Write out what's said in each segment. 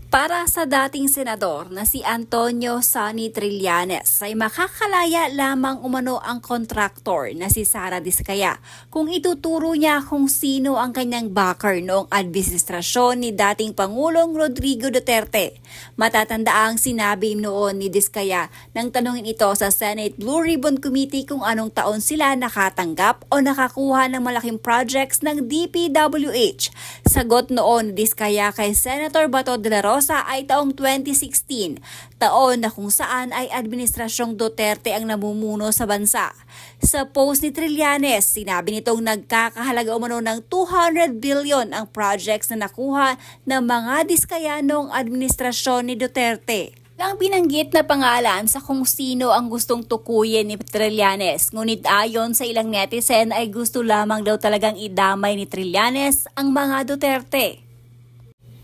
Para sa dating senador na si Antonio Sonny Trillanes ay makakalaya lamang umano ang kontraktor na si Sara Diskaya kung ituturo niya kung sino ang kanyang backer noong administrasyon ni dating Pangulong Rodrigo Duterte. Matatandaang sinabi noon ni Diskaya nang tanungin ito sa Senate Blue Ribbon Committee kung anong taon sila nakatanggap o nakakuha ng malaking projects ng DPWH. Sagot noon ni Diskaya kay Senator Bato de la Rosa ay taong 2016, taon na kung saan ay Administrasyong Duterte ang namumuno sa bansa. Sa post ni Trillanes, sinabi nitong nagkakahalaga umano ng 200 billion ang projects na nakuha ng mga Diskaya noong administrasyon ni Duterte. Ang binanggit na pangalan sa kung sino ang gustong tukuyin ni Trillanes, ngunit ayon sa ilang netizen ay gusto lamang daw talagang idamay ni Trillanes ang mga Duterte.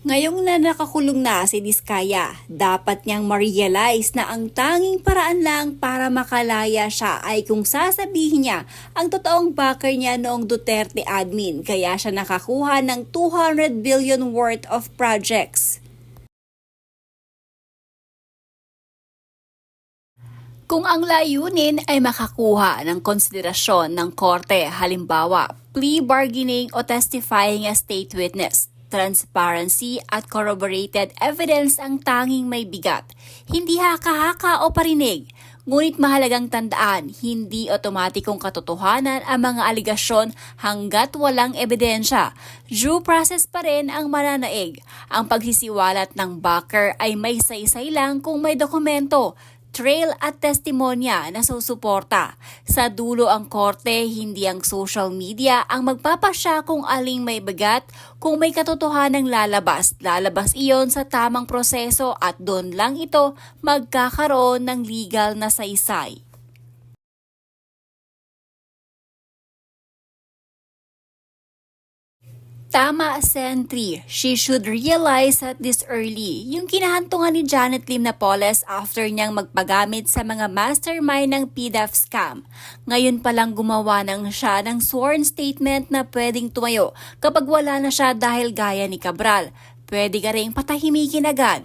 Ngayong na nakakulong na si Diskaya, dapat niyang ma-realize na ang tanging paraan lang para makalaya siya ay kung sasabihin niya ang totoong backer niya noong Duterte admin, kaya siya nakakuha ng 200 billion worth of projects. Kung ang layunin ay makakuha ng konsiderasyon ng korte, halimbawa plea bargaining o testifying as state witness, transparency at corroborated evidence ang tanging may bigat, hindi haka-haka o parinig. Ngunit mahalagang tandaan, hindi otomatikong katotohanan ang mga aligasyon hanggat walang ebidensya. Due process pa rin ang mananaig. Ang pagsisiwalat ng backer ay may saysay lang kung may dokumento, trail at testimonya na susuporta. Sa dulo ang korte, hindi ang social media ang magpapasya kung aling may bigat, kung may katotohanang lalabas iyon sa tamang proseso at doon lang ito magkakaroon ng legal na saysay. Tama, Sentry. She should realize at this early yung kinahantungan ni Janet Lim Napoles after niyang magpagamit sa mga mastermind ng PDEF scam. Ngayon palang gumawa siya ng sworn statement na pwedeng tumayo kapag wala na siya dahil gaya ni Cabral. Pwede ka ring patahimikin agad.